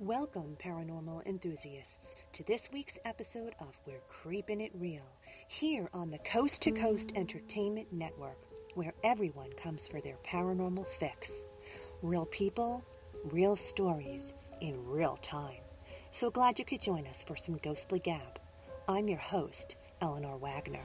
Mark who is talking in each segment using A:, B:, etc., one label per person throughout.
A: Welcome, paranormal enthusiasts, to this week's episode of We're Creepin' It Real, here on the Coast to Coast Entertainment Network, where everyone comes for their paranormal fix. Real people, real stories, in real time. So glad you could join us for some ghostly gab. I'm your host, Eleanor Wagner.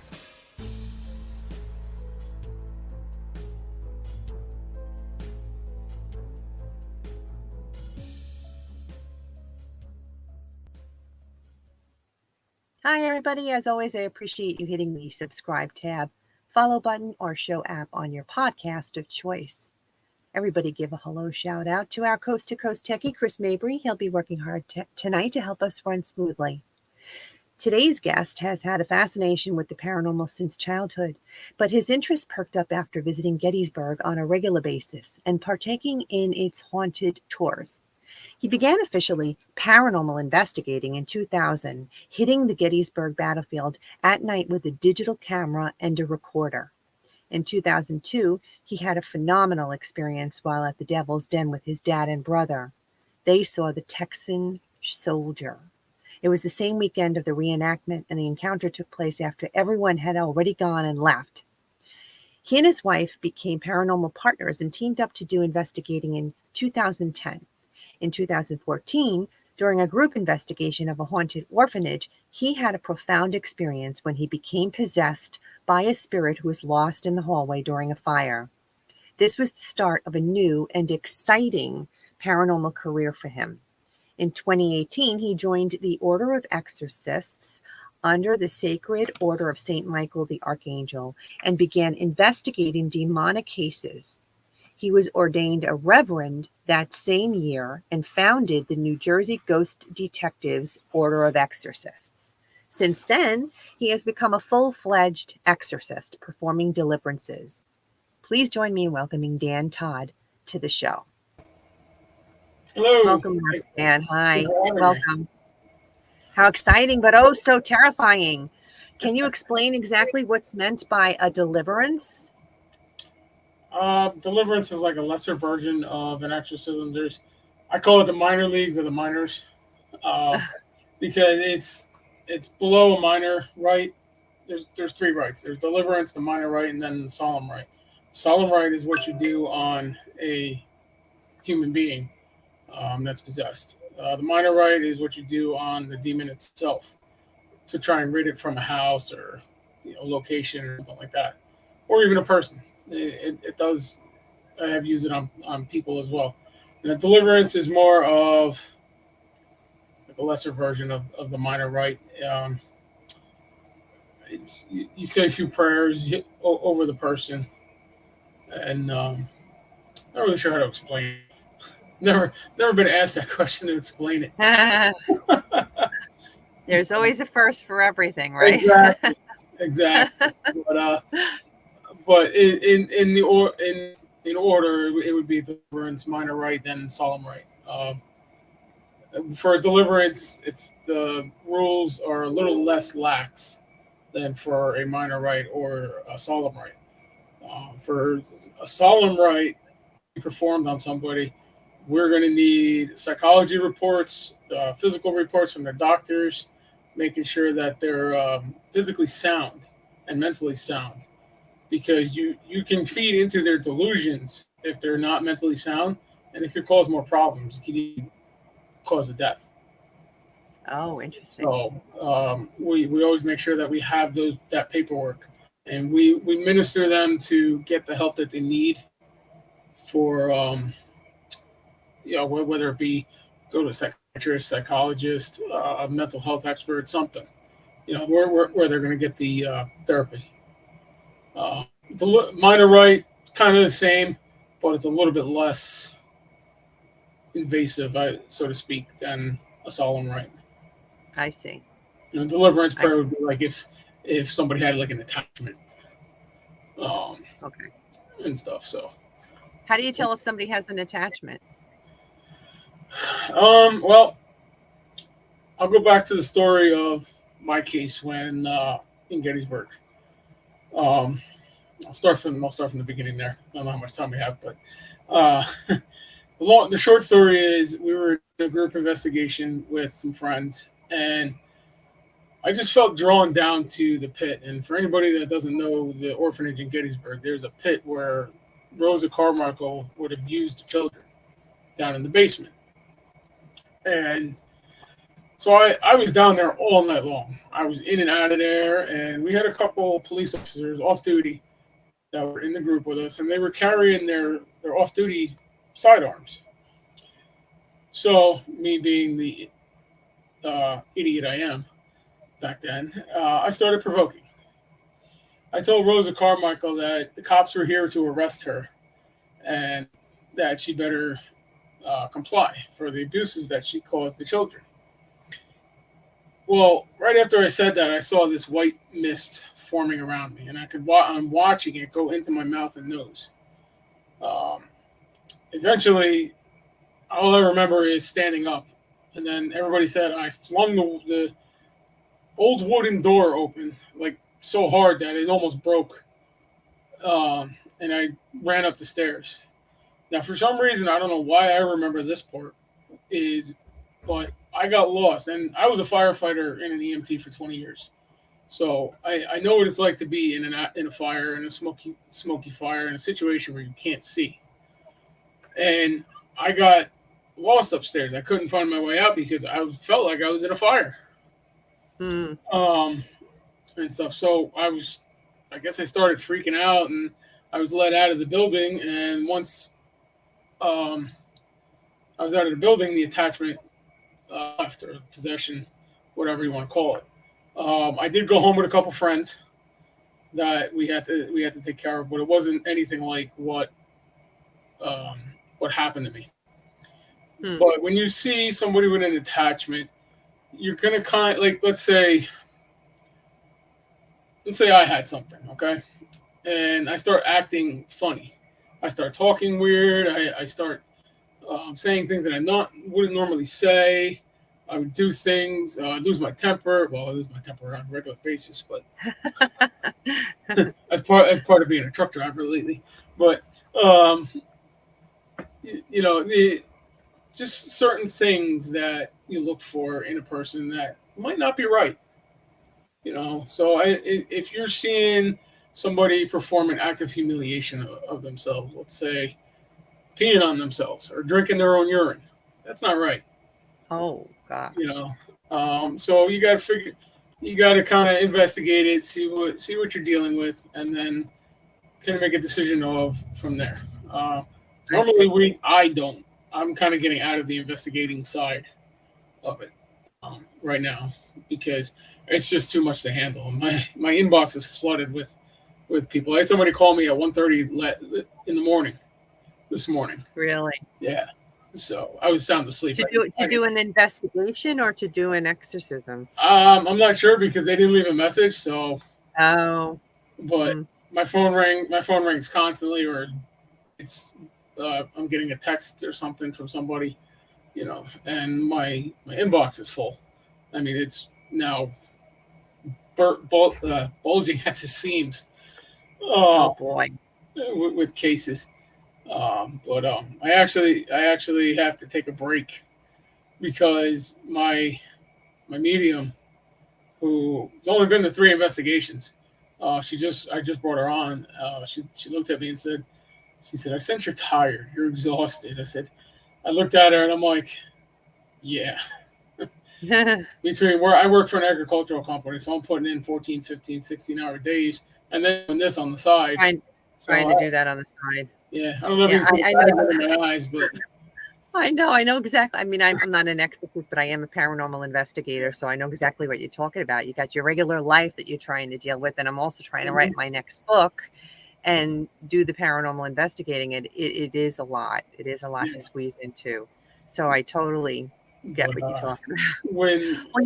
A: Hi, everybody. As always, I appreciate you hitting the subscribe tab, follow button, or show app on your podcast of choice. Everybody give a hello shout out to our Coast to Coast techie, Chris Mabry. He'll be working hard tonight to help us run smoothly. Today's guest has had a fascination with the paranormal since childhood, but his interest perked up after visiting Gettysburg on a regular basis and partaking in its haunted tours. He began officially paranormal investigating in 2000, hitting the Gettysburg battlefield at night with a digital camera and a recorder. In 2002, he had a phenomenal experience while at the Devil's Den with his dad and brother. They saw the Texan soldier. It was the same weekend of the reenactment, and the encounter took place after everyone had already gone and left. He and his wife became paranormal partners and teamed up to do investigating in 2010. In 2014, during a group investigation of a haunted orphanage, he had a profound experience when he became possessed by a spirit who was lost in the hallway during a fire. This was the start of a new and exciting paranormal career for him. In 2018, he joined the Order of Exorcists under the Sacred Order of St. Michael the Archangel and began investigating demonic cases. He was ordained a reverend that same year and founded the New Jersey Ghost Detectives Order of Exorcists. Since then, he has become a full-fledged exorcist, performing deliverances. Please join me in welcoming Dan Todd to the show.
B: Hello.
A: Welcome, Dan. Hi. Welcome. How exciting, but oh, so terrifying. Can you explain exactly what's meant by a deliverance?
B: Deliverance is like a lesser version of an exorcism. I call it the minor leagues of the minors, because it's below a minor rite. There's three rites. There's deliverance, the minor rite, and then the solemn rite. Solemn rite is what you do on a human being that's possessed. The minor rite is what you do on the demon itself to try and rid it from a house or location or something like that, or even a person. It does. I have used it on people as well. And the deliverance is more of like a lesser version of the minor rite. You say a few prayers over the person, and not really sure how to explain it. Never been asked that question to explain it.
A: There's always a first for everything, right?
B: Exactly. But in order, it would be deliverance, minor rite, then solemn rite. For deliverance, the rules are a little less lax than for a minor rite or a solemn rite. For a solemn rite performed on somebody, we're going to need psychology reports, physical reports from their doctors, making sure that they're physically sound and mentally sound. Because you can feed into their delusions if they're not mentally sound, and it could cause more problems. It could even cause a death.
A: Oh, interesting.
B: So we always make sure that we have that paperwork, and we minister them to get the help that they need for whether it be go to a psychiatrist, psychologist, a mental health expert, something. Where they're going to get the therapy. The minor rite, kind of the same, but it's a little bit less invasive, so to speak, than a solemn rite.
A: I see.
B: Deliverance prayer would be like if somebody had like an attachment,
A: okay,
B: and stuff. So,
A: how do you tell if somebody has an attachment?
B: Well, I'll go back to the story of my case when in Gettysburg. I'll start from the beginning there. I don't know how much time we have, but The short story is we were in a group investigation with some friends, and I just felt drawn down to the pit. And for anybody that doesn't know the orphanage in Gettysburg, there's a pit where Rosa Carmichael would have used children down in the basement. And so I was down there all night long. I was in and out of there, and we had a couple police officers off duty that were in the group with us, and they were carrying their off-duty sidearms. So, me being the idiot I am back then, I started provoking. I told Rosa Carmichael that the cops were here to arrest her and that she better comply for the abuses that she caused the children. Well, right after I said that, I saw this white mist forming around me, and I'm watching it go into my mouth and nose. Eventually, all I remember is standing up, and then everybody said I flung the old wooden door open like so hard that it almost broke, and I ran up the stairs. Now, for some reason, I don't know why I remember this part, but I got lost, and I was a firefighter and an EMT for 20 years. So I know what it's like to be in a fire, in a smoky fire, in a situation where you can't see. And I got lost upstairs. I couldn't find my way out because I felt like I was in a fire. And stuff. So I guess I started freaking out, and I was let out of the building. And once I was out of the building, the attachment left, or possession, whatever you want to call it. I did go home with a couple friends that we had to take care of, but it wasn't anything like what happened to me. But when you see somebody with an attachment, you're gonna kind of, like, let's say I had something, okay, and I start acting funny. I start talking weird. I start saying things that I wouldn't normally say. I would do things, lose my temper. Well, I lose my temper on a regular basis, but as part of being a truck driver lately. But just certain things that you look for in a person that might not be right. So if you're seeing somebody perform an act of humiliation of themselves, let's say peeing on themselves or drinking their own urine, that's not right.
A: Oh gosh.
B: So you got to kind of investigate it, see what you're dealing with, and then kind of make a decision from there. Normally I'm kind of getting out of the investigating side of it right now because it's just too much to handle. My inbox is flooded with people. I had somebody call me at 1:30 in the morning this morning.
A: Really?
B: Yeah. So I was sound asleep.
A: To do an investigation or to do an exorcism?
B: I'm not sure because they didn't leave a message. So.
A: Oh.
B: But my phone rings constantly, or it's I'm getting a text or something from somebody, and my inbox is full. I mean, it's now bulging at the seams.
A: Oh boy.
B: With cases. But I actually have to take a break because my medium, who's only been to 3 investigations, I just brought her on. She looked at me and said, I sense you're tired. You're exhausted. I looked at her and I'm like, yeah. Between where I work for an agricultural company, so I'm putting in 14, 15, 16-hour days, and then doing this on the side.
A: Trying to do that on the side.
B: Yeah, I don't know if I know in my eyes, but
A: I know exactly. I mean, I'm not an exorcist, but I am a paranormal investigator, so I know exactly what you're talking about. You got your regular life that you're trying to deal with, and I'm also trying to write my next book and do the paranormal investigating. It is a lot. It is a lot to squeeze into. So I totally get what you're talking about. Well,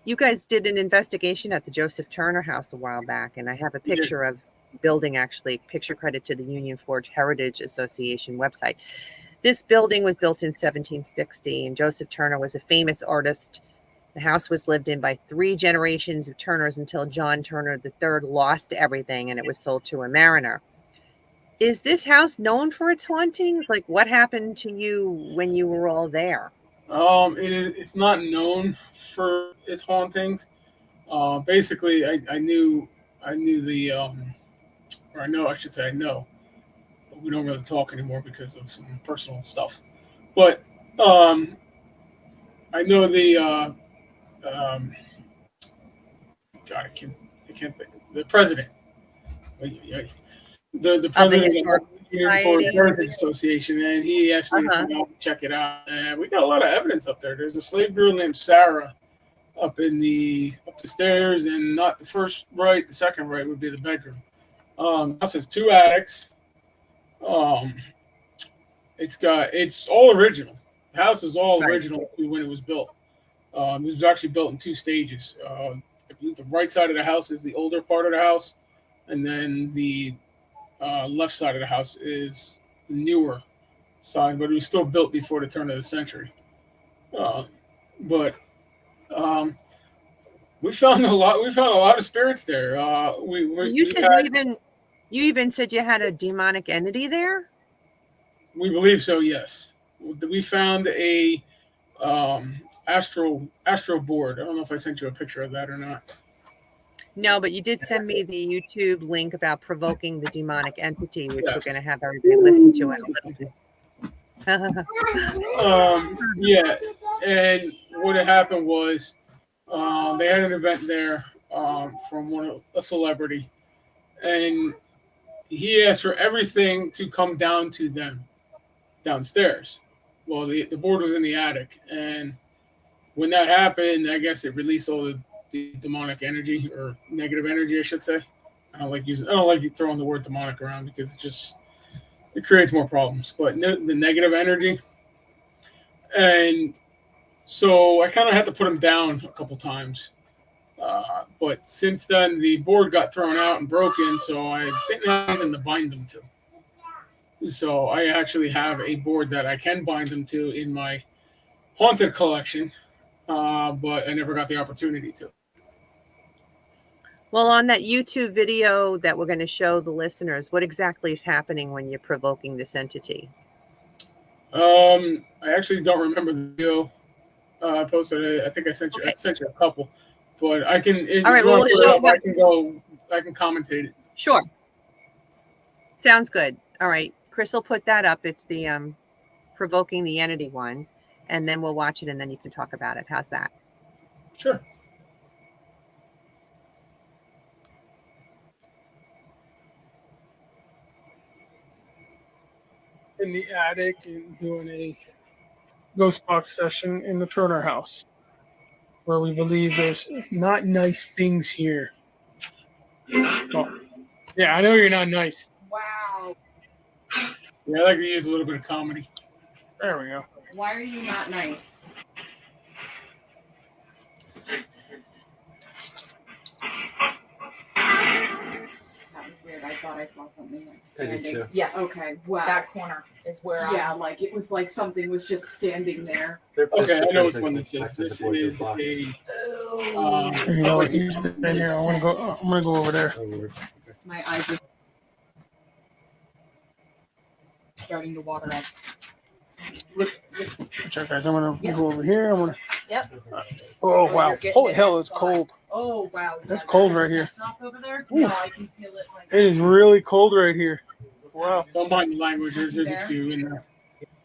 A: you guys did an investigation at the Joseph Turner house a while back, and I have a picture of building, actually, picture credit to the Union Forge Heritage Association website. This building was built in 1760, and Joseph Turner was a famous artist. The house was lived in by 3 generations of Turners until John Turner III lost everything and it was sold to a mariner. Is this house known for its hauntings? Like, what happened to you when you were all there?
B: It's not known for its hauntings. Basically, I knew the or I know I should say I know. But we don't really talk anymore because of some personal stuff. But um, I know the um, God, I can't think the president. The
A: Of the
B: president of
A: Historical
B: the Union for
A: Society?
B: Heritage Association, and he asked me to
A: Uh-huh.
B: come out and check it out. And we got a lot of evidence up there. There's a slave girl named Sarah up the stairs, and not the first right, the second right would be the bedroom. House has two attics. Um, it's all original. The house is all
A: Right.
B: original when it was built. It was actually built in two stages. I believe the right side of the house is the older part of the house, and then the left side of the house is the newer side, but it was still built before the turn of the century. Uh, but um, we found a lot. We found a lot of spirits there.
A: You said you even said you had a demonic entity there?
B: We believe so. Yes, we found a astro board. I don't know if I sent you a picture of that or not.
A: No, but you did send me the YouTube link about provoking the demonic entity, which we're
B: Yes.
A: going to have everybody listen to in a little bit.
B: Yeah, and what had happened was they had an event there from a celebrity, and he asked for everything to come down to them downstairs. Well, the board was in the attic, and when that happened, I guess it released all the demonic energy or negative energy, I should say. I don't like throwing the word demonic around because it creates more problems. But the negative energy, and so I kind of had to put him down a couple times. But since then, the board got thrown out and broken, so I didn't have anything to bind them to. So I actually have a board that I can bind them to in my haunted collection, but I never got the opportunity to.
A: Well, on that YouTube video that we're going to show the listeners, what exactly is happening when you're provoking this entity?
B: I actually don't remember the video I posted it. I think I sent you a couple, but I can. If
A: All right,
B: you
A: well,
B: want to
A: we'll
B: put it
A: show
B: up, I can commentate it.
A: Sure. Sounds good. All right, Chris will put that up. It's the provoking the entity one, and then we'll watch it, and then you can talk about it. How's that?
B: Sure. In the attic and doing a ghost box session in the Turner house, where we believe there's not nice things here. Oh, yeah, I know you're not nice.
C: Wow.
B: Yeah, I like to use a little bit of comedy. There we go.
C: Why are you not nice? That was weird. I thought I saw something like standing. Yeah, okay. Wow. That corner is where like it was like something was just standing there.
B: Okay, I know which one this is. This is a.
C: You
B: know what? You stand here. I'm gonna go over there.
C: My eyes are starting to water up.
B: Check, guys. I'm gonna go over here. I'm gonna.
C: Yep.
B: Oh wow! Holy hell! It's cold.
C: Oh wow!
B: That's cold right here.
C: Over there? No, I can feel it. Like
B: it is really cold right here. Wow! Don't mind the language. There's a few in there.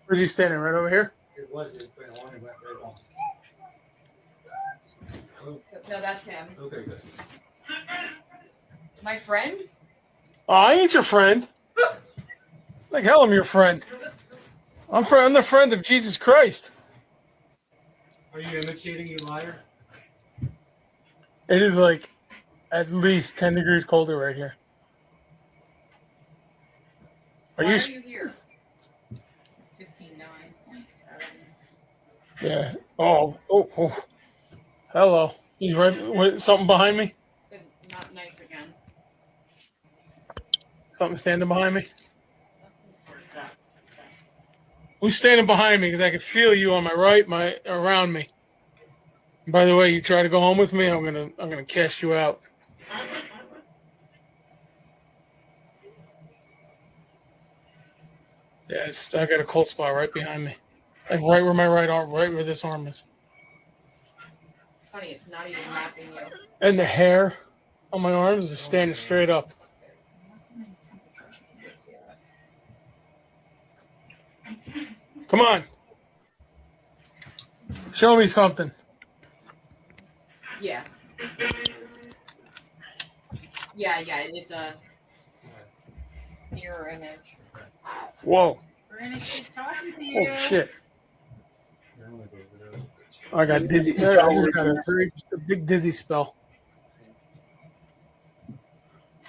B: Where's he standing? Right over here.
D: It was. It went on and went right off.
C: No, that's him.
D: Okay, good.
C: My friend?
B: Oh, I ain't your friend. Like hell, I'm your friend. I'm the friend of Jesus Christ.
D: Are you imitating, you liar?
B: It is like at least 10 degrees colder right here.
C: Why are you here? 59.7.
B: Yeah. Oh. Hello. He's right with something behind me?
C: Not nice again.
B: Something standing behind me? Who's standing behind me? Because I can feel you on my right, around me. And by the way, you try to go home with me, I'm gonna cast you out. Yeah, I got a cold spot right behind me. Like right where my right arm, right where this arm is.
C: Funny, it's not even mapping you.
B: And the hair on my arms is standing straight up. Come on. Show me something.
C: Yeah. Yeah, it is a mirror image.
B: Whoa.
C: We're gonna keep talking to you.
B: Oh, shit. I got dizzy. I just got a big dizzy spell.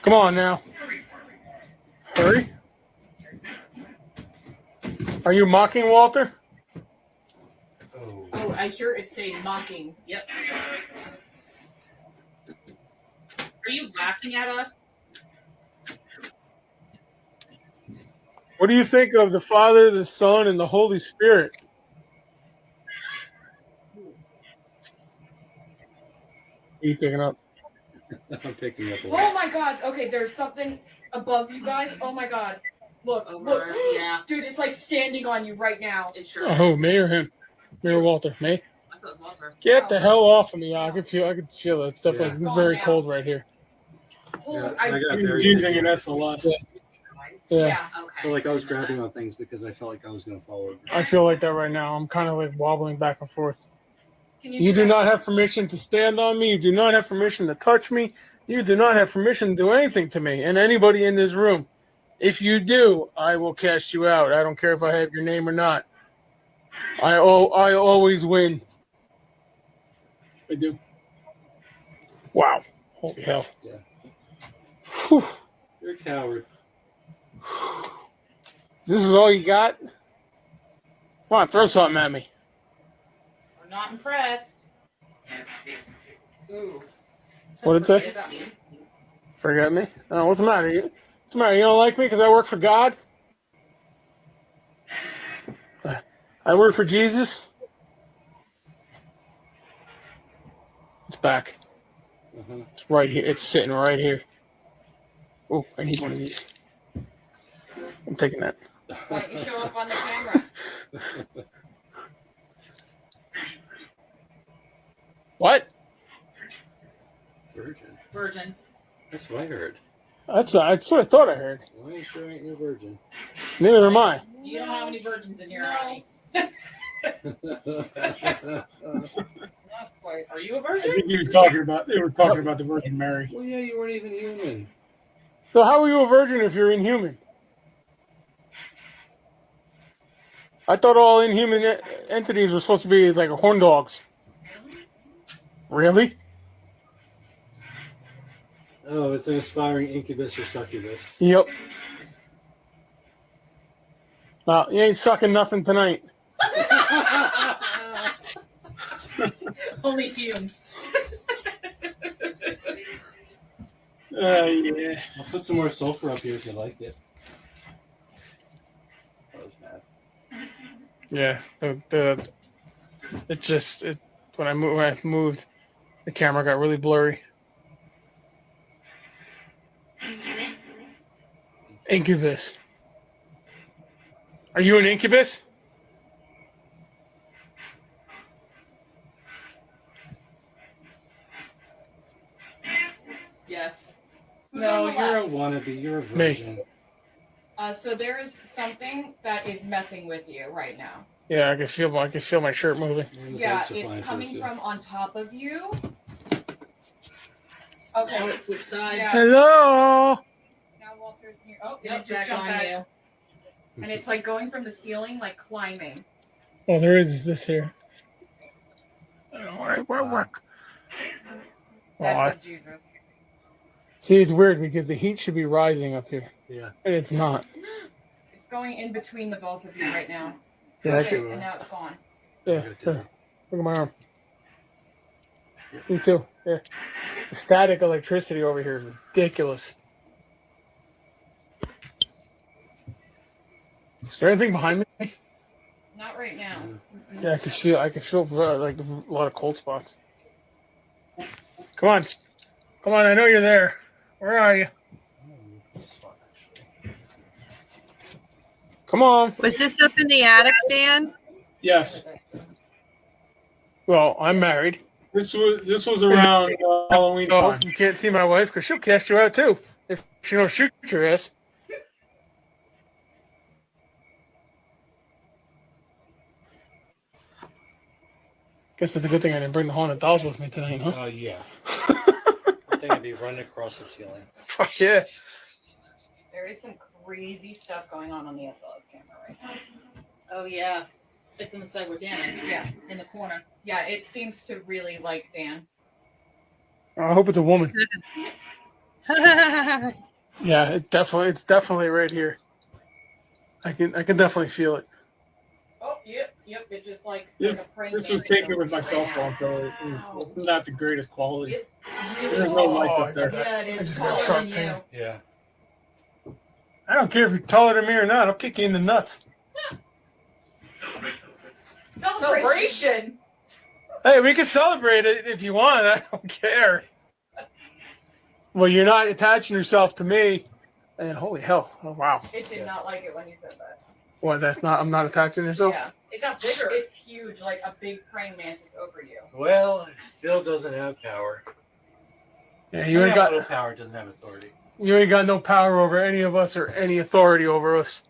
B: Come on now. Hurry. Are you mocking Walter?
C: Oh, I hear it say mocking. Yep. Are you laughing at us?
B: What do you think of the Father, the Son, and the Holy Spirit? Are you picking up?
E: I'm picking up.
C: Oh my god. Okay, there's something above you guys. Oh my god. Look, look. Yeah. Dude, it's like standing on you right now. It sure
B: Oh,
C: is.
B: me or him? Me or Walter? Me?
C: I thought it was Walter.
B: Get the hell off of me. I can feel it. It's definitely very cold right here.
C: Oh,
E: I got very
B: Using an SLS.
C: yeah.
E: I
C: Okay.
E: felt like I was grabbing on things because I felt like I was going to fall over.
B: I feel like that right now. I'm kind of like wobbling back and forth.
C: Can
B: You do not have permission to stand on me. You do not have permission to touch me. You do not have permission to do anything to me and anybody in this room. If you do, I will cast you out. I don't care if I have your name or not. I always win. I do. Wow. Holy hell.
E: Yeah.
B: Whew.
E: You're a coward.
B: This is all you got? Come on, throw something at me.
C: We're not impressed. Ooh.
B: What did it say? Forget me? Oh, what's the matter? What's the matter? You don't like me because I work for God? I work for Jesus? It's back. It's right here. It's sitting right here. Oh, I need one of these. I'm taking that.
C: Why don't you show up on the camera?
B: What?
C: Virgin.
E: That's what I heard.
B: That's what I thought I heard.
E: Well, you sure ain't no virgin.
B: Neither am I.
C: You don't have any virgins in here, honey. Not quite. Are you a
B: I
C: virgin?
B: think they were talking about the Virgin Mary.
E: Well, yeah, you weren't even human.
B: So how are you a virgin if you're inhuman? I thought all inhuman entities were supposed to be like horn dogs. Really?
E: Oh, it's an aspiring incubus or succubus.
B: Yep. Well, you ain't sucking nothing tonight.
C: Only fumes.
B: Yeah.
E: I'll put some more sulfur up here if you like it. That was bad.
B: Yeah. When I moved, the camera got really blurry. Incubus. Are you an incubus?
C: Yes. Who's
E: No,
C: on the
E: you're
C: left?
E: a wannabe. You're a virgin.
C: So there is something that is messing with you right now.
B: Yeah, I can feel my shirt moving.
E: And the
C: Yeah,
E: beds are flying
C: it's coming
E: towards you.
C: from on top of you. Okay.
F: Now it switched sides.
C: Yeah.
B: Hello.
C: Now Walter's here. Oh,
F: Yep,
C: it just jumped
F: back on
C: back.
F: you.
C: And it's like going from the ceiling, like climbing.
B: Oh, there is this here. I don't know where work.
C: That's a Jesus.
B: See, it's weird because the heat should be rising up here,
E: Yeah.
B: and it's not.
C: It's going in between the both of you right now.
B: Yeah,
C: Okay,
E: sure.
C: and now it's gone.
B: Yeah, here. Look at my arm. Me too. Yeah. The static electricity over here is ridiculous. Is there anything behind me?
C: Not right now.
B: Yeah, I can feel like a lot of cold spots. Come on. I know you're there. Where are you? Come on.
A: Was this up in the attic, Dan?
B: Yes.
F: Well, I'm married.
B: This was around Halloween
F: No,
B: time.
F: you can't see my wife because she'll cast you out too if she don't shoot your ass. Guess it's a good thing I didn't bring the haunted dolls with me tonight, huh?
E: Oh, yeah. I think I'd be running across the ceiling.
F: Fuck yeah.
C: There is some crazy stuff going on the SLS camera right now.
G: Oh yeah, it's in the side where Dan is.
C: Yeah.
G: In the corner.
C: Yeah, it seems to really like Dan.
F: I hope it's a woman.
A: Oh,
F: Yeah, it's definitely right here. I can definitely feel it.
C: Oh, yep. It just like
B: This,
C: a praying
B: this was
C: mantis
B: taken
C: over
B: with my
C: right
B: cell
C: now.
B: phone, so it's not the greatest quality.
C: Yep.
B: There's no lights up there.
C: Yeah, it
F: I
C: is
F: just got
C: taller
F: sharp
C: than you.
F: pain.
E: Yeah.
F: I don't care if you're taller than me or not. I'll kick you in the nuts.
C: Celebration.
F: Hey, we can celebrate it if you want. I don't care. Well, you're not attaching yourself to me. And holy hell. Oh, wow.
C: It did not like it when you said that.
F: What, I'm not attaching yourself?
C: Yeah,
G: It got bigger.
C: it's huge, like a big praying mantis over you.
E: Well, it still doesn't have power.
F: Yeah, you ain't
E: no
F: got
E: power, it doesn't have authority.
F: no power over any of us or any authority over us.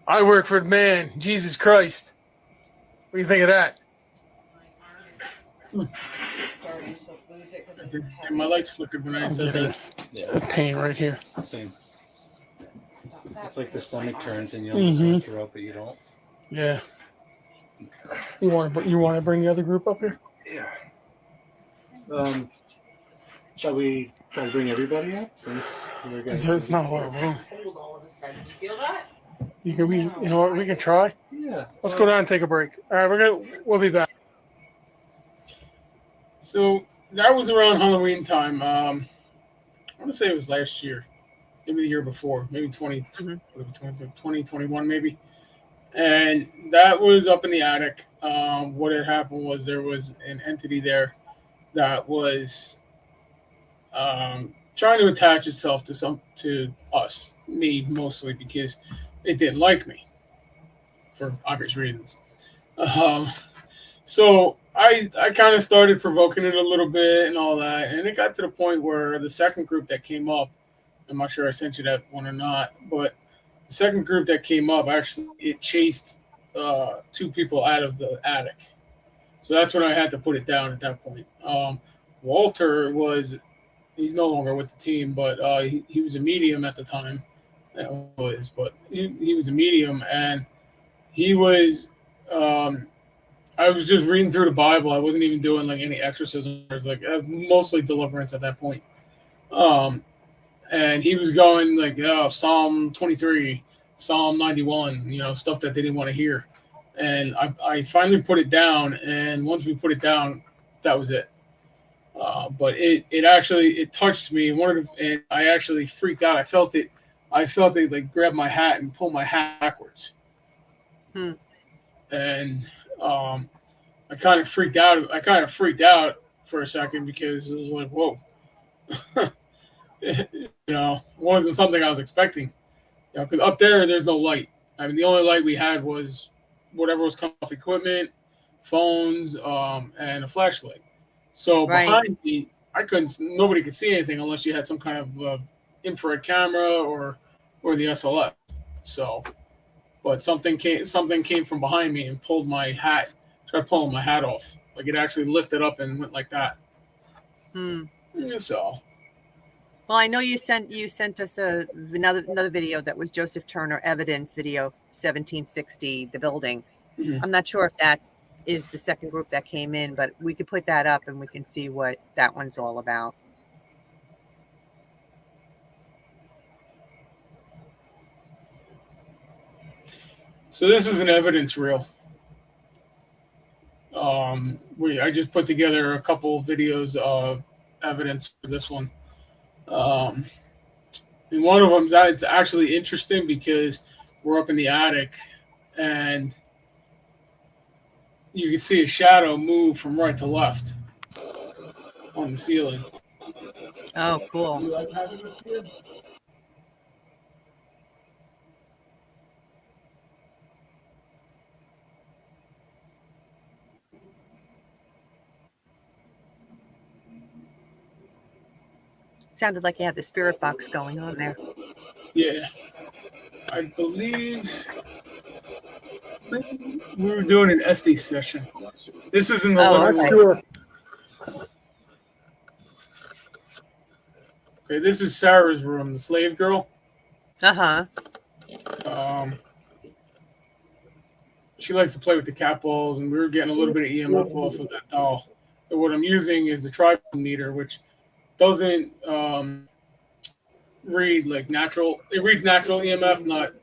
F: I work for the man, Jesus Christ. What do you think of that?
C: My arm is starting to lose it because it's heavy.
B: My lights flickered when I
F: I'm
B: said
F: getting
B: that.
F: a pain right here.
E: Same.
C: Stop that,
E: It's like the
C: because
E: stomach
C: my
E: turns and you
F: Mhm.
E: almost want to throw up, but you don't.
F: Yeah. You want to bring the other group up here?
E: Yeah. Shall we try to bring everybody up since we're going
F: It's not a lot of room.
G: Cold all of a sudden. You feel that?
F: You know what? We can try.
E: Yeah.
F: Let's go down and take a break. All right, we'll be back.
B: So that was around Halloween time. I want to say it was last year, maybe the year before, maybe 2021 maybe. And that was up in the attic. What had happened was there was an entity there that was trying to attach itself to us, me mostly, because it didn't like me for obvious reasons. So I kind of started provoking it a little bit and all that, and it got to the point where the second group that came up, I'm not sure I sent you that one or not, but the second group that came up, actually, it chased two people out of the attic. So that's when I had to put it down at that point. Walter he's no longer with the team, but he was a medium at the time. That was, but he was a medium, and he was. I was just reading through the Bible. I wasn't even doing like any exorcism. It was like mostly deliverance at that point. And he was going like Psalm 23, Psalm 91, stuff that they didn't want to hear. And I finally put it down, and once we put it down, that was it. But it actually touched me. And I actually freaked out. I felt it like grab my hat and pull my hat backwards. And I kind of freaked out. For a second because it was like, whoa. Wasn't something I was expecting. Because up there's no light. I mean, the only light we had was whatever was coming off equipment, phones, and a flashlight. So behind me, nobody could see anything unless you had some kind of infrared camera or the SLS. So, but something came from behind me and pulled my hat. Tried pulling my hat off. Like it actually lifted up and went like that. So.
A: Well, I know you sent us another video that was Joseph Turner evidence video, 1760, the building.
B: Mm-hmm.
A: I'm not sure if that is the second group that came in, but we could put that up and we can see what that one's all about.
B: So this is an evidence reel. I just put together a couple of videos of evidence for this one. And one of them, it's actually interesting because we're up in the attic and you can see a shadow move from right to left on the ceiling.
A: Oh, cool. Sounded like you had the spirit box going on there.
B: Yeah, I believe we were doing an SD session. This is in the
A: Oh,
B: living
A: okay.
B: room. Okay, this is Sarah's room, the slave girl.
A: Uh-huh.
B: She likes to play with the cat balls, and we were getting a little bit of EMF off of that doll. But what I'm using is the tripod meter, which doesn't read like natural. It reads natural EMF, not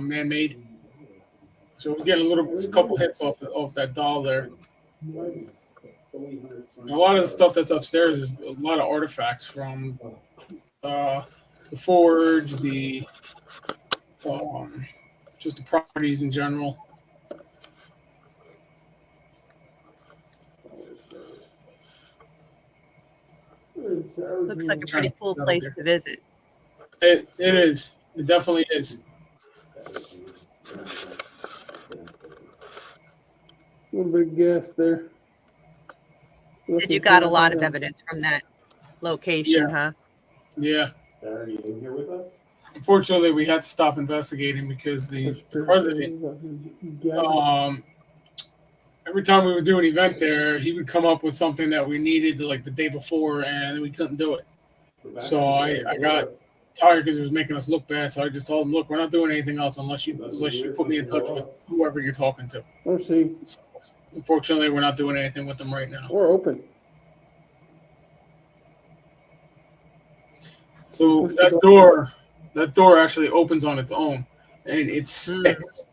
B: man-made. So we're getting a couple hits off that doll there. And a lot of the stuff that's upstairs is a lot of artifacts from the forge, just the properties in general.
A: Looks like a pretty cool place to visit.
B: It is. It definitely is.
H: A little bit of gas there.
A: Did you got a lot of evidence from that location, huh?
B: Yeah.
H: Are you in here with us?
B: Unfortunately, we had to stop investigating because the president, every time we would do an event there, he would come up with something that we needed like the day before, and we couldn't do it. So I got tired because it was making us look bad. So I just told him, "Look, we're not doing anything else unless you put me in touch with whoever you're talking to."
H: Let's see.
B: So, unfortunately, we're not doing anything with them right now.
H: We're open.
B: So that door actually opens on its own, and it sticks.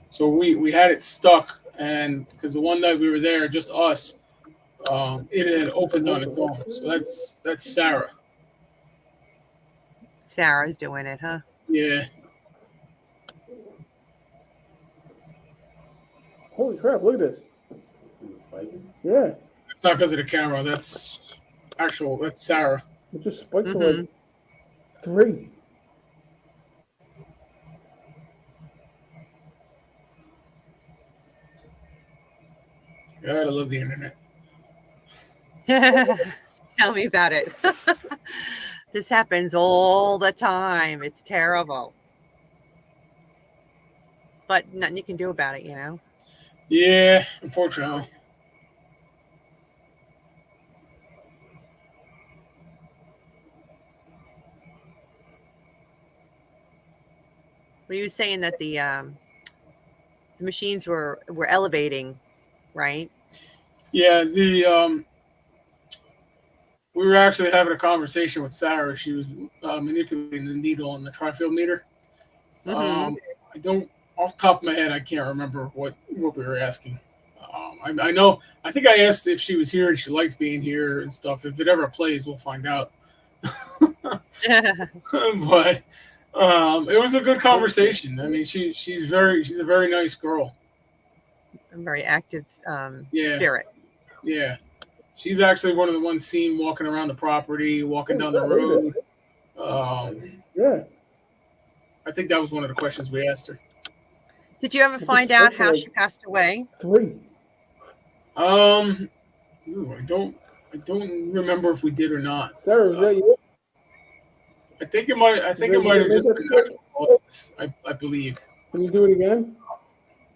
B: So we had it stuck, and because the one night we were there, just us, it had opened on its own. So that's Sarah.
A: Sarah's doing it, huh?
B: Yeah.
H: Holy crap, look at this. Yeah.
B: It's not because of the camera. That's Sarah.
H: It just spiked to like 3.
B: God, I love the internet.
A: Tell me about it. This happens all the time. It's terrible. But nothing you can do about it, you know?
B: Yeah, unfortunately.
A: Were you saying that the machines were elevating, right?
B: Yeah, we were actually having a conversation with Sarah. She was manipulating the needle on the tri-field meter. I don't, off the top of my head, I can't remember what we were asking. I know, I think I asked if she was here and she liked being here and stuff. If it ever plays, we'll find out. But it was a good conversation. I mean, she's a very nice girl.
A: A very active spirit.
B: Yeah. She's actually one of the ones seen walking around the property, walking down the road.
H: Yeah.
B: I think that was one of the questions we asked her.
A: Did you ever find out how she passed away?
H: 3.
B: I don't remember if we did or not.
H: Sarah, was that you?
B: I think it might have just been natural causes, I believe.
H: Can you do it again?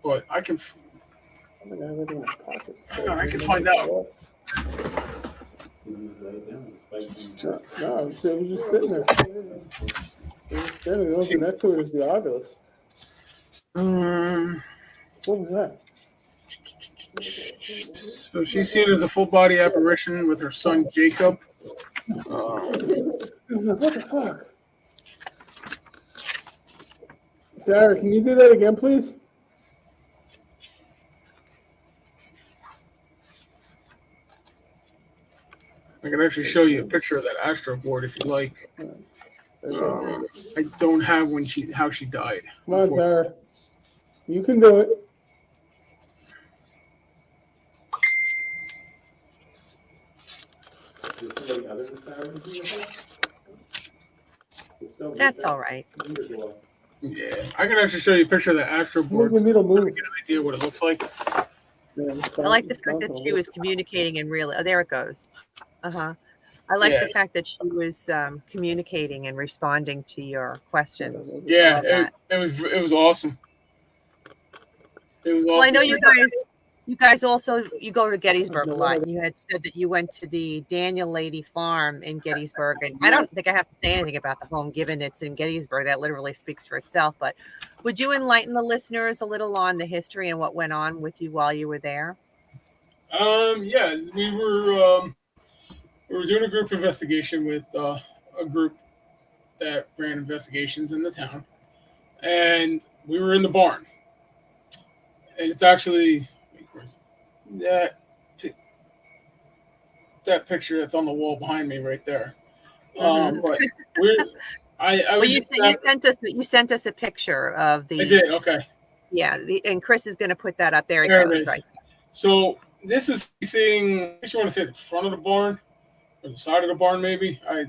B: But I can find out.
H: No, it was just sitting there. The next to it is the ovulus. What was that?
B: So she's seen as a full body apparition with her son Jacob.
H: What the fuck? Sarah, can you do that again, please?
B: I can actually show you a picture of that astro board if you like. I don't have how she died.
H: Come on, Sarah. You can do it.
A: That's all right.
B: Yeah, I can actually show you a picture of the astro board.
H: The needle move.
B: To get an idea what it looks like.
A: I like the fact that she was communicating in real. Oh, there it goes. I like
B: Yeah.
A: the fact that she was communicating and responding to your questions. I
B: Yeah,
A: love that.
B: it was awesome. It was awesome.
A: Well, I know you guys also, you go to Gettysburg a lot. You had said that you went to the Daniel Lady Farm in Gettysburg, and I don't think I have to say anything about the home, given it's in Gettysburg. That literally speaks for itself. But would you enlighten the listeners a little on the history and what went on with you while you were there?
B: Yeah, we were doing a group investigation with a group that ran investigations in the town, and we were in the barn. And it's actually that picture that's on the wall behind me right there. But you
A: sent us a picture of the.
B: I did, okay.
A: Yeah, and Chris is going to put that up there.
B: There
A: it
B: is.
A: Right.
B: So this is facing, I guess you want to say the front of the barn or the side of the barn, maybe. I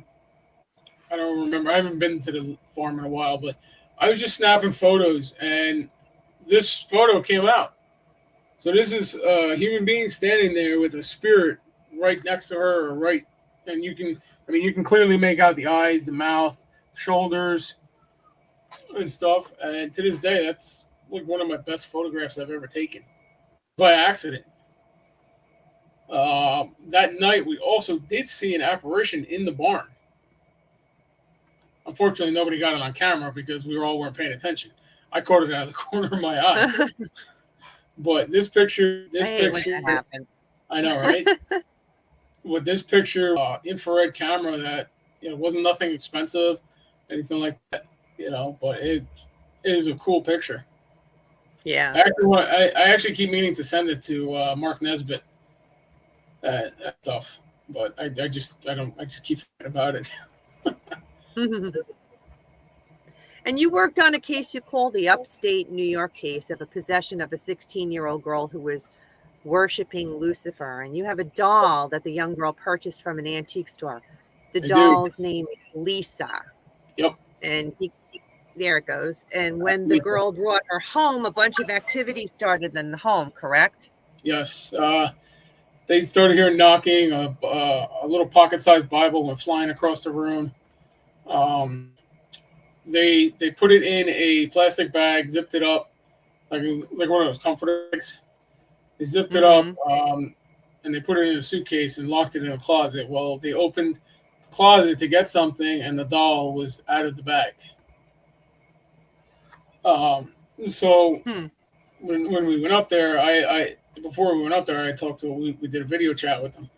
B: don't remember. I haven't been to the farm in a while, but I was just snapping photos, and this photo came out. So this is a human being standing there with a spirit right next to her, or right, and you can clearly make out the eyes, the mouth, shoulders, and stuff. And to this day, that's like one of my best photographs I've ever taken by accident. That night, we also did see an apparition in the barn. Unfortunately, nobody got it on camera because we weren't paying attention. I caught it out of the corner of my eye. But this picture, I know, right? With this picture, infrared camera that wasn't nothing expensive, anything like that, but it is a cool picture.
A: Yeah.
B: I actually keep meaning to send it to Mark Nesbitt. That stuff, but I just keep forgetting about it.
A: And you worked on a case you call the upstate New York case of a possession of a 16-year-old girl who was worshiping Lucifer. And you have a doll that the young girl purchased from an antique store. The doll's name is Lisa.
B: Yep.
A: And there it goes. And when the girl brought her home, a bunch of activity started in the home, correct?
B: Yes. They started hearing knocking. A little pocket-sized Bible went flying across the room. They put it in a plastic bag, zipped it up, like one of those comforter bags. They zipped it up, and they put it in a suitcase and locked it in a closet. Well, they opened the closet to get something, and the doll was out of the bag. So when we went up there, before we went up there, I talked to we did a video chat with them,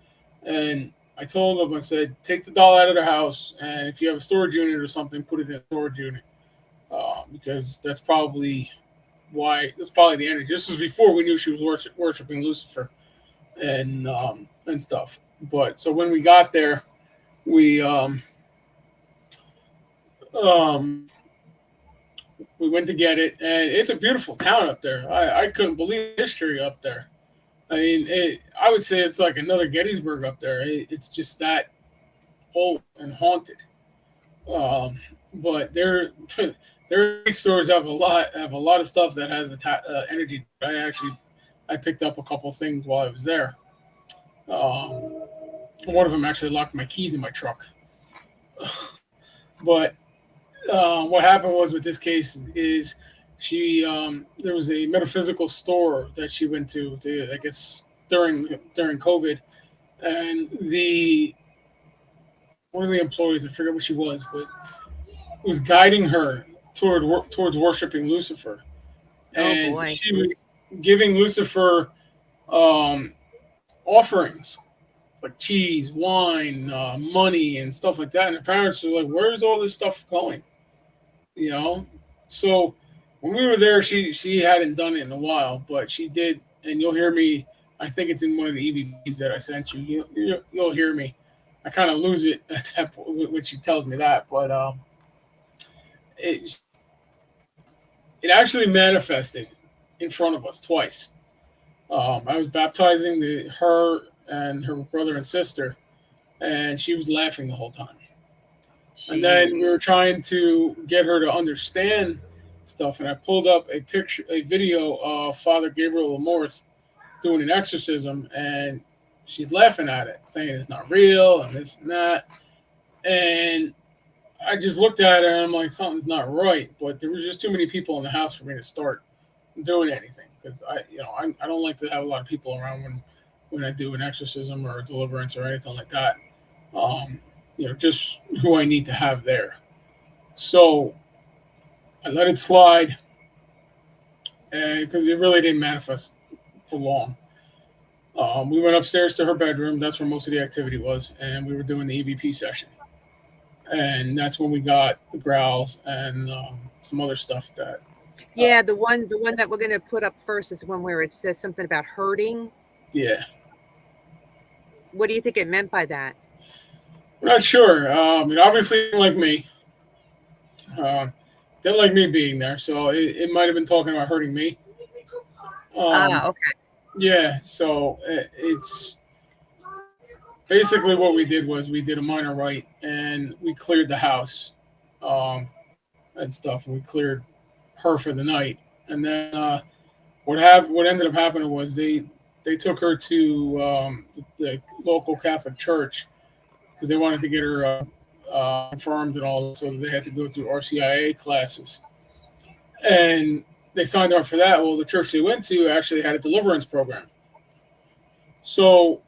B: and I told them, I said, take the doll out of their house, and if you have a storage unit or something, put it in a storage unit, because that's probably the energy. This was before we knew she was worshiping Lucifer and stuff. But so when we got there, we went to get it, and it's a beautiful town up there. I couldn't believe the history up there. I mean, I would say it's like another Gettysburg up there. It's just that old and haunted. But their stores have a lot of stuff that has energy. I picked up a couple of things while I was there. One of them actually locked my keys in my truck. But what happened was with this case is there was a metaphysical store that she went to I guess during COVID, and one of the employees, I forget what she was, but was guiding her towards worshiping Lucifer, and she was giving Lucifer offerings like cheese, wine, money, and stuff like that. And the parents were like, "Where's all this stuff going?" So when we were there, she hadn't done it in a while, but she did, and you'll hear me. I think it's in one of the EVPs that I sent you. You'll hear me. I kind of lose it at that point when she tells me that, but it actually manifested in front of us twice. I was baptizing her and her brother and sister, and she was laughing the whole time. Jeez. And then we were trying to get her to understand stuff, and I pulled up a video of Father Gabriel Lamorth doing an exorcism, and she's laughing at it, saying it's not real and this and that. And I just looked at her and I'm like, something's not right. But there was just too many people in the house for me to start doing anything, because I don't like to have a lot of people around when I do an exorcism or a deliverance or anything like that. Just who I need to have there. So I let it slide, because it really didn't manifest for long. We went upstairs to her bedroom. That's where most of the activity was, and we were doing the EVP session. And that's when we got the growls and some other stuff that.
A: Yeah, the one that we're going to put up first is the one where it says something about hurting.
B: Yeah.
A: What do you think it meant by that?
B: I'm not sure. It obviously didn't like me. Didn't like me being there, so it might have been talking about hurting me.
A: Okay.
B: Yeah, so it's basically what we did was we did a minor rite and we cleared the house and stuff. And we cleared her for the night, and then what ended up happening was they took her to the local Catholic church because they wanted to get her confirmed and all, so they had to go through RCIA classes, and they signed up for that. Well, the church they went to actually had a deliverance program, so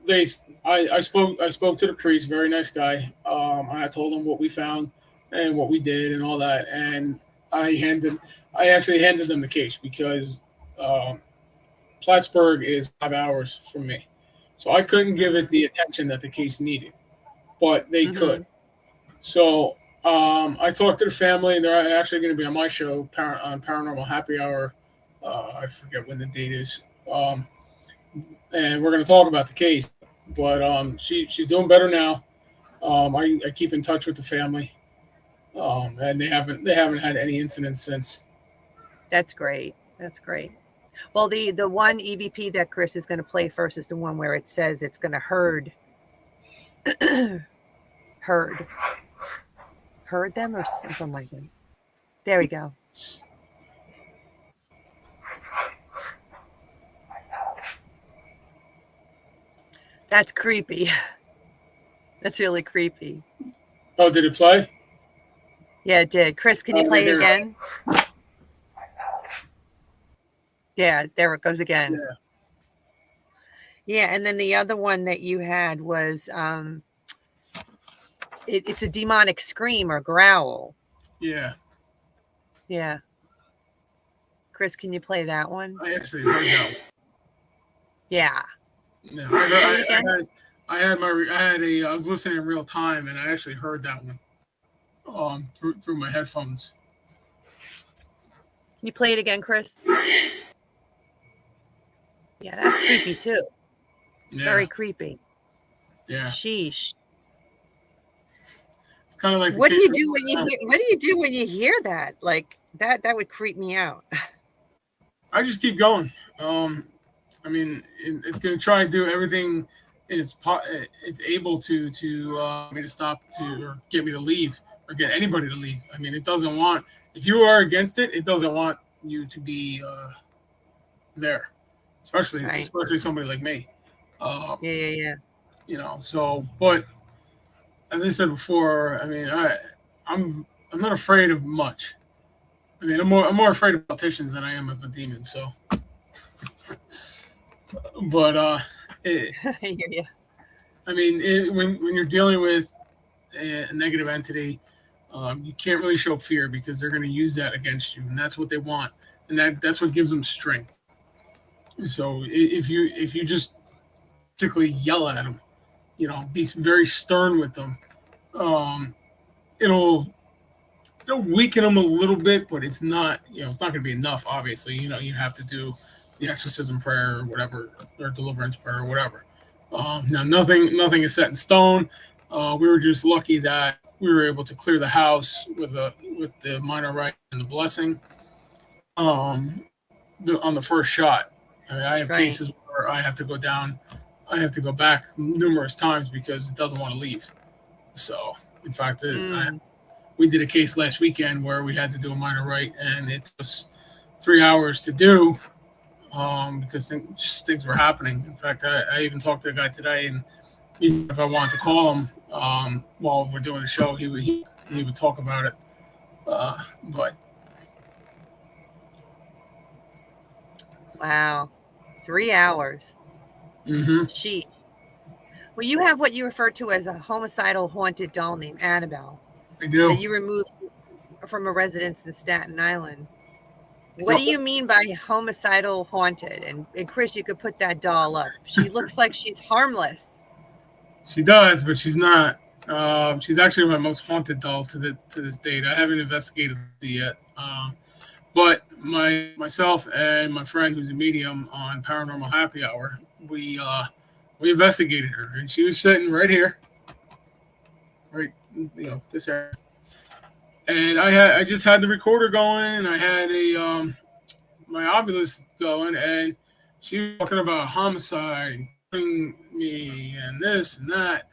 B: I spoke to the priest, very nice guy. I told him what we found and what we did and all that, and I actually handed them the case because Plattsburgh is 5 hours from me, so I couldn't give it the attention that the case needed, but they could. So I talked to the family, and they're actually going to be on my show on Paranormal Happy Hour. I forget when the date is, and we're going to talk about the case. But she's doing better now. I keep in touch with the family, and they haven't had any incidents since.
A: That's great. That's great. Well, the one EVP that Chris is going to play first is the one where it says it's going to herd them or something like that. There we go. That's creepy. That's really creepy.
B: Oh, did it play?
A: Yeah, it did. Chris, can you play it again? Yeah, there it goes again. Yeah, and then the other one that you had was it's a demonic scream or growl.
B: Yeah.
A: Yeah. Chris, can you play that one?
B: I actually heard that one.
A: Yeah.
B: No, I was listening in real time, and I actually heard that one through my headphones.
A: Can you play it again, Chris? Yeah, that's creepy too.
B: Yeah.
A: Very creepy.
B: Yeah.
A: Sheesh.
B: It's kind of like
A: what do you do when you hear that? Like that would creep me out.
B: I just keep going. I mean, it's going to try and do everything it's able to me to stop or get me to leave or get anybody to leave. I mean, it doesn't want, if you are against it, it doesn't want you to be there, especially somebody like me.
A: Yeah.
B: So, but as I said before, I mean, I'm not afraid of much. I mean, I'm more afraid of politicians than I am of a demon. So, but I mean, when you're dealing with a negative entity, you can't really show fear because they're going to use that against you, and that's what they want, and that's what gives them strength. So if you just basically yell at them, be very stern with them, it'll weaken them a little bit, but it's not going to be enough. Obviously, you have to do the exorcism prayer or whatever, or deliverance prayer or whatever. Now nothing is set in stone. We were just lucky that we were able to clear the house with the minor rite and the blessing on the first shot. I mean, I have cases where I have to go back numerous times because it doesn't want to leave. So, in fact, we did a case last weekend where we had to do a minor rite, and it took us 3 hours to do. because things were happening. In fact, I even talked to the guy today, and if I wanted to call him while we're doing the show, he would talk about it. But
A: Wow. 3 hours. She. Well, you have what you refer to as a homicidal haunted doll named Annabelle
B: I do.
A: that you removed from a residence in Staten Island. What do you mean by homicidal haunted? And Chris, you could put that doll up. She looks like she's harmless.
B: She does, but she's not. She's actually my most haunted doll to this date. I haven't investigated it yet. But myself and my friend, who's a medium on Paranormal Happy Hour, we investigated her, and she was sitting right here, right, this area. And I just had the recorder going, and I had my Ovilus going, and she was talking about homicide and killing me and this and that,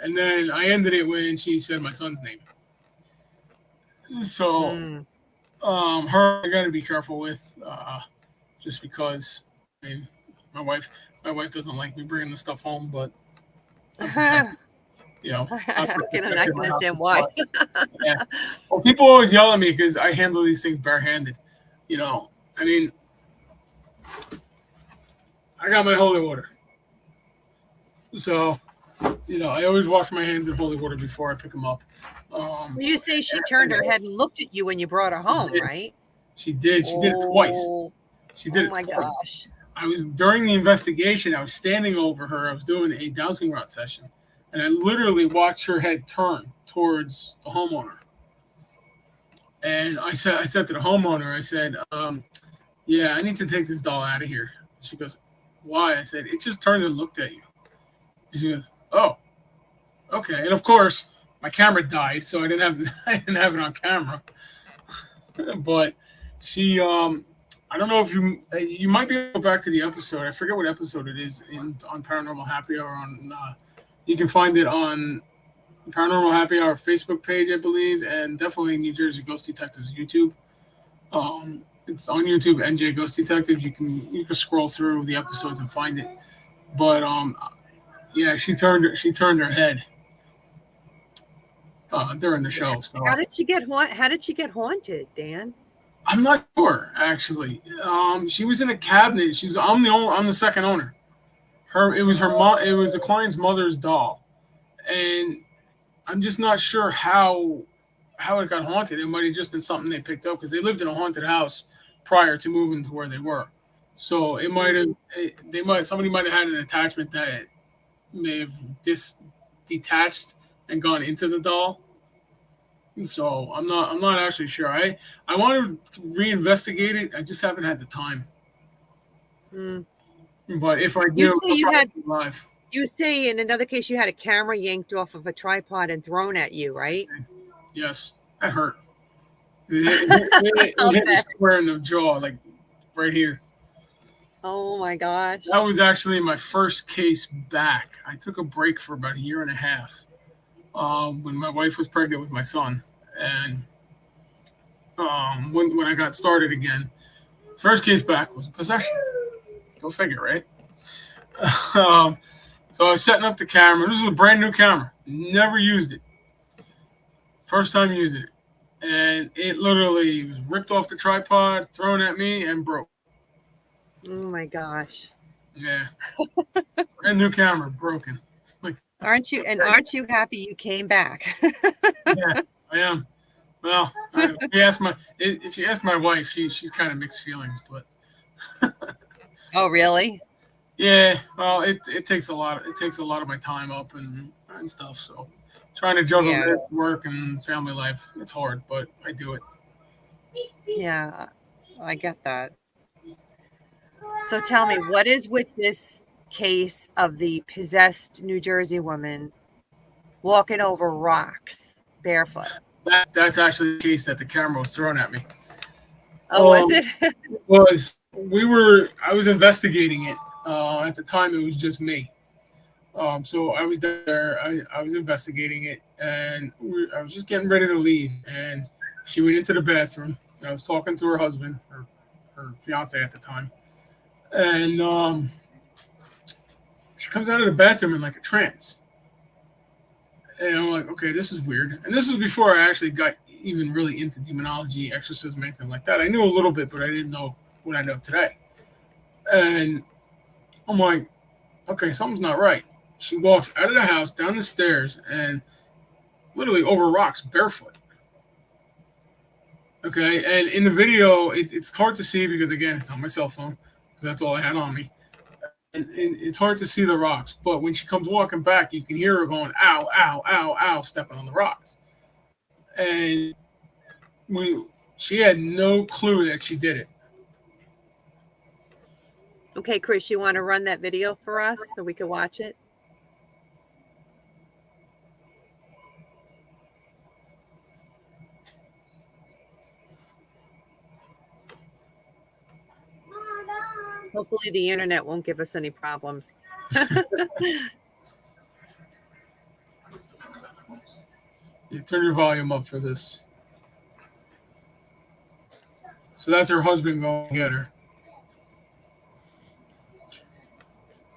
B: and then I ended it when she said my son's name. So, her I got to be careful with, just because. I mean, my wife doesn't like me bringing the stuff home, but
A: I can understand why.
B: Yeah. Well, people always yell at me because I handle these things barehanded. I mean, I got my holy water, so I always wash my hands in holy water before I pick them up.
A: You say she turned her head and looked at you when you brought her home, right?
B: She did. She did it twice. She did it twice.
A: Oh my gosh.
B: During the investigation, I was standing over her. I was doing a dowsing rod session, and I literally watched her head turn towards the homeowner. And I said to the homeowner, I said, yeah, I need to take this doll out of here. She goes, why? I said, it just turned and looked at you. And she goes, oh, okay. And of course, my camera died, so I didn't have it on camera. But she, I don't know if you might be able to go back to the episode. I forget what episode it is on Paranormal Happy Hour. You can find it on Paranormal Happy Hour Facebook page, I believe, and definitely New Jersey Ghost Detectives YouTube. It's on YouTube, NJ Ghost Detectives. You can scroll through the episodes and find it. But yeah, she turned her head during the show. So.
A: How did she get haunted, Dan?
B: I'm not sure, actually. She was in a cabinet. I'm the second owner. It was the client's mother's doll, and I'm just not sure how it got haunted. It might have just been something they picked up because they lived in a haunted house prior to moving to where they were. So somebody might have had an attachment that may have detached and gone into the doll. So I'm not actually sure. I want to reinvestigate it. I just haven't had the time. But if I do,
A: you say in another case you had a camera yanked off of a tripod and thrown at you, right?
B: Yes, that hurt. It hit me square in the jaw, like right here.
A: Oh my gosh!
B: That was actually my first case back. I took a break for about 1.5 years. When my wife was pregnant with my son, and when I got started again, first case back was possession. Go figure, right? So I was setting up the camera. This was a brand new camera. Never used it. First time using it. And it literally was ripped off the tripod, thrown at me, and broke.
A: Oh my gosh.
B: Yeah. Brand new camera, broken.
A: Aren't you happy you came back?
B: Yeah, I am. Well, if you ask my wife, she's kind of mixed feelings, but.
A: Oh, really?
B: Yeah. Well, it takes a lot. It takes a lot of my time up and stuff. So, trying to juggle work and family life, it's hard, but I do it.
A: Yeah, I get that. So tell me, what is with this case of the possessed New Jersey woman walking over rocks barefoot?
B: That's actually the case that the camera was thrown at me.
A: Oh, was it?
B: I was investigating it. At the time, it was just me. So I was there. I was investigating it, and I was just getting ready to leave. And she went into the bathroom. I was talking to her husband, her fiance at the time, And she comes out of the bathroom in like a trance. And I'm like, okay, this is weird. And this was before I actually got even really into demonology, exorcism, anything like that. I knew a little bit, but I didn't know what I know today. And I'm like, okay, something's not right. She walks out of the house, down the stairs, and literally over rocks, barefoot. Okay, and in the video, it's hard to see because, again, it's on my cell phone, because that's all I had on me. And it's hard to see the rocks, but when she comes walking back, you can hear her going, ow, ow, ow, ow, stepping on the rocks. And she had no clue that she did it.
A: Okay, Chris, you want to run that video for us so we can watch it? Hopefully the internet won't give us any problems.
B: You turn your volume up for this. So that's her husband going to get her.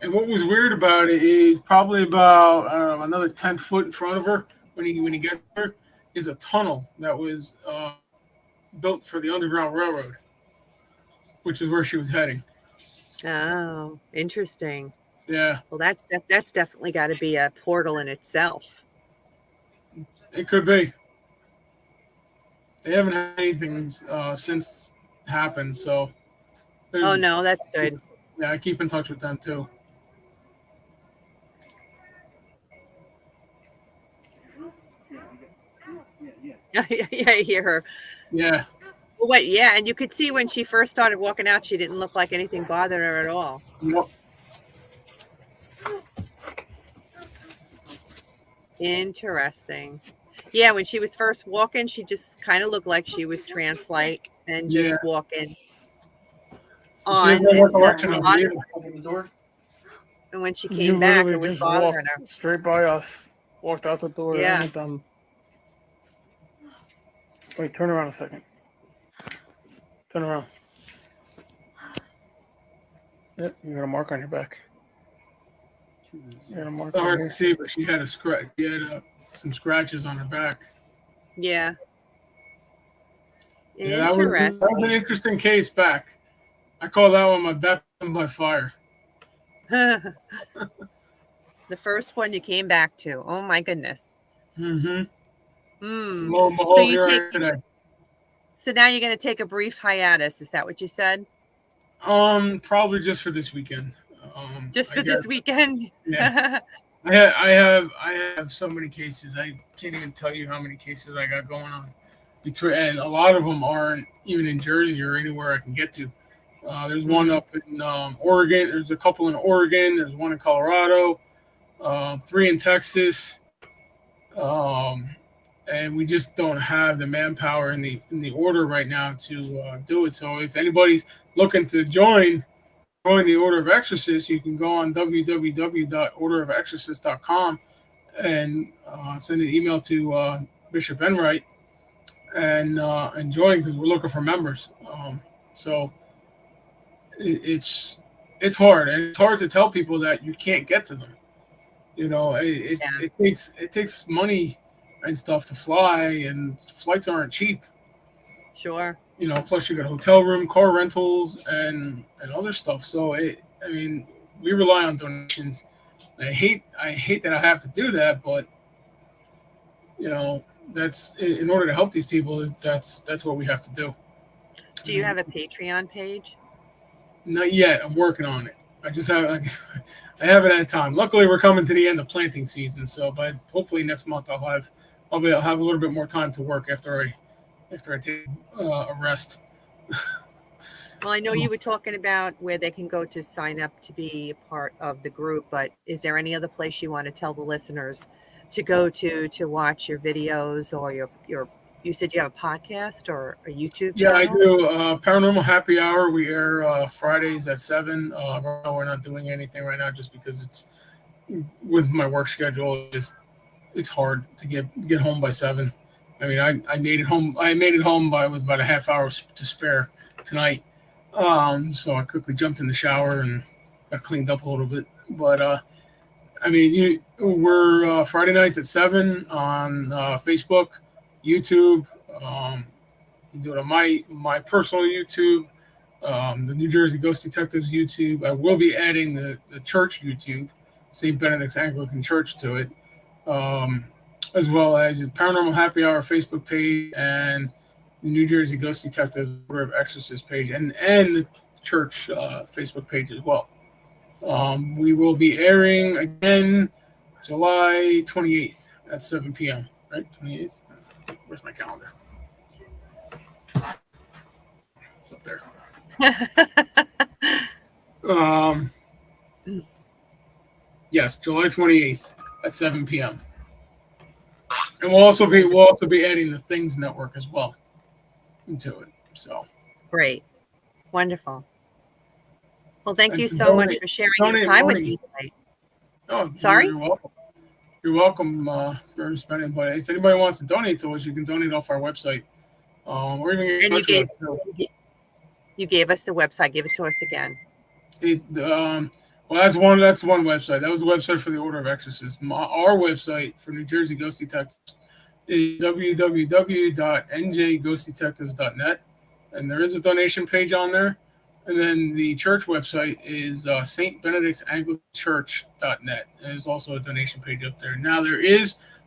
B: And what was weird about it is probably about, I don't know, another 10 foot in front of her when he gets her is a tunnel that was built for the Underground Railroad, which is where she was heading.
A: Oh, interesting.
B: Yeah.
A: Well, that's definitely got to be a portal in itself.
B: It could be. They haven't had anything since happened, so.
A: Oh, no, that's good.
B: Yeah, I keep in touch with them, too.
A: Yeah, I hear her.
B: Yeah.
A: Well, wait, yeah, and you could see when she first started walking out, she didn't look like anything bothered her at all.
B: Yep.
A: Interesting. Yeah, when she was first walking, she just kind of looked like she was trance-like and just walking on.
B: She has no recollection of it.
A: And when she came back, it was
F: just
A: bothering her.
F: walked straight by us, walked out the door.
A: Yeah.
F: And went wait, turn around a second. Turn around. Yep, you got a mark on your back. You got a mark.
B: It's hard to see, but she had a scratch. She had some scratches on her back.
A: Yeah.
B: Yeah, that was an interesting case back. I call that one my baptism by fire.
A: The first one you came back to. Oh my goodness.
B: Mm-hmm.
A: So now you're going to take a brief hiatus. Is that what you said?
B: Probably just for this weekend.
A: Just for this weekend?
B: Yeah. I have so many cases. I can't even tell you how many cases I got going on. And a lot of them aren't even in Jersey or anywhere I can get to. There's one up in Oregon. There's a couple in Oregon. There's one in Colorado. 3 in Texas. And we just don't have the manpower in the order right now to do it. So if anybody's looking to join the Order of Exorcists, you can go on www.orderofexorcists.com and send an email to Bishop Enright and join, because we're looking for members. So it's hard, and it's hard to tell people that you can't get to them. You know, it takes money and stuff to fly, and flights aren't cheap.
A: Sure.
B: You know, plus you got hotel room, car rentals, and other stuff. So we rely on donations. I hate that I have to do that, but you know, that's in order to help these people. That's what we have to do.
A: Do you have a Patreon page?
B: Not yet. I'm working on it. I haven't had time. Luckily, we're coming to the end of planting season, so hopefully next month I'll have a little bit more time to work after I take a rest.
A: Well, I know you were talking about where they can go to sign up to be a part of the group, but is there any other place you want to tell the listeners to go to watch your videos, or your you said you have a podcast or a YouTube channel?
B: Yeah, I do. Paranormal Happy Hour. We air Fridays at 7. We're not doing anything right now just because it's with my work schedule. It's hard to get home by 7. I mean, I made it home. I made it home with about a half hour to spare tonight, So I quickly jumped in the shower and got cleaned up a little bit. But I mean, we're Friday nights at 7 on Facebook, YouTube. You do it on my personal YouTube, the New Jersey Ghost Detectives YouTube. I will be adding the church YouTube, St. Benedict's Anglican Church, to it, as well as the Paranormal Happy Hour Facebook page and the New Jersey Ghost Detectives Order of Exorcist page, and the church Facebook page as well. We will be airing again July 28th at 7 p.m. Right, 28th. Where's my calendar? It's up there. Yes, July 28th at 7 p.m. And we'll also be adding the Things Network as well into it. So
A: Great. Wonderful. Well, thank you
B: to
A: so much for sharing your time with me tonight.
B: Oh,
A: Sorry?
B: You're welcome. You're welcome for spending. But if anybody wants to donate to us, you can donate off our website. Or even get in touch with us.
A: You gave us the website. Give it to us again.
B: Well, that's one website. That was the website for the Order of Exorcists. Our website for New Jersey Ghost Detectives is www.njghostdetectives.net, and there is a donation page on there. And then the church website is St. Benedict's Anglican Church.net. There's also a donation page up there. Now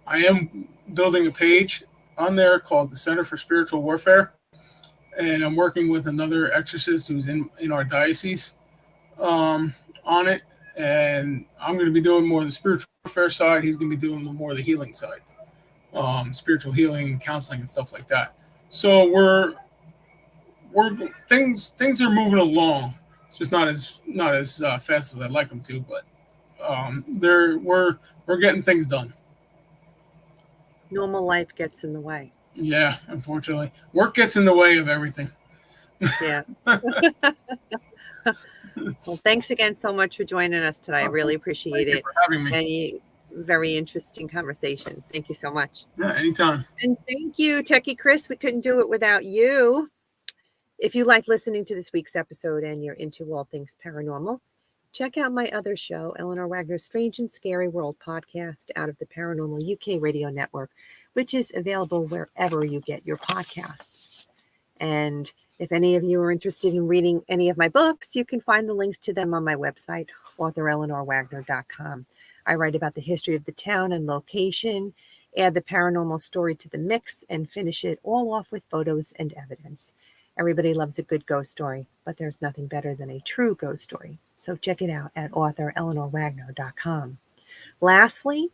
B: I am building a page on there called the Center for Spiritual Warfare, and I'm working with another exorcist who's in our diocese on it, and I'm going to be doing more of the spiritual warfare side. He's going to be doing more of the healing side, spiritual healing, counseling, and stuff like that. So things are moving along. It's just not as fast as I'd like them to, but we're getting things done.
A: Normal life gets in the way.
B: Yeah, unfortunately, work gets in the way of everything.
A: Yeah. Well, thanks again so much for joining us today. I really appreciate it.
B: Thank you for having me.
A: Very interesting conversation. Thank you so much.
B: Yeah, anytime.
A: And thank you, Techie Chris. We couldn't do it without you. If you like listening to this week's episode and you're into all things paranormal, check out my other show, Eleanor Wagner's Strange and Scary World podcast, out of the Paranormal UK radio network, which is available wherever you get your podcasts. And if any of you are interested in reading any of my books, you can find the links to them on my website, authoreleanorwagner.com. I write about the history of the town and location, add the paranormal story to the mix, and finish it all off with photos and evidence. Everybody loves a good ghost story, but there's nothing better than a true ghost story. So check it out at authoreleanorwagner.com. Lastly,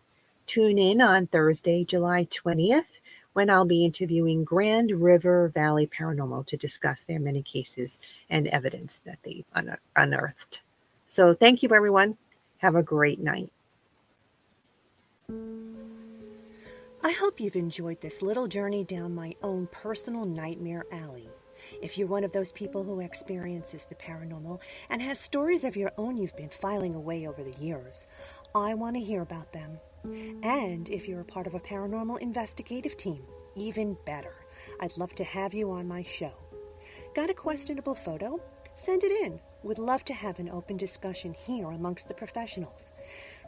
A: tune in on Thursday, July 20th, when I'll be interviewing Grand River Valley Paranormal to discuss their many cases and evidence that they've unearthed. So thank you, everyone. Have a great night.
I: I hope you've enjoyed this little journey down my own personal nightmare alley. If you're one of those people who experiences the paranormal and has stories of your own you've been filing away over the years, I want to hear about them. And if you're a part of a paranormal investigative team, even better. I'd love to have you on my show. Got a questionable photo? Send it in. Would love to have an open discussion here amongst the professionals.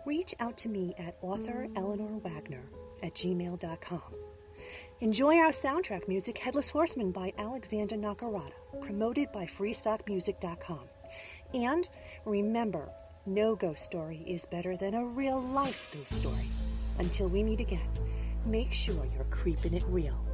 I: Reach out to me at authoreleanorwagner@gmail.com. Enjoy our soundtrack music, Headless Horseman by Alexander Nakarada, promoted by freestockmusic.com. And remember, no ghost story is better than a real-life ghost story. Until we meet again, make sure you're creeping it real.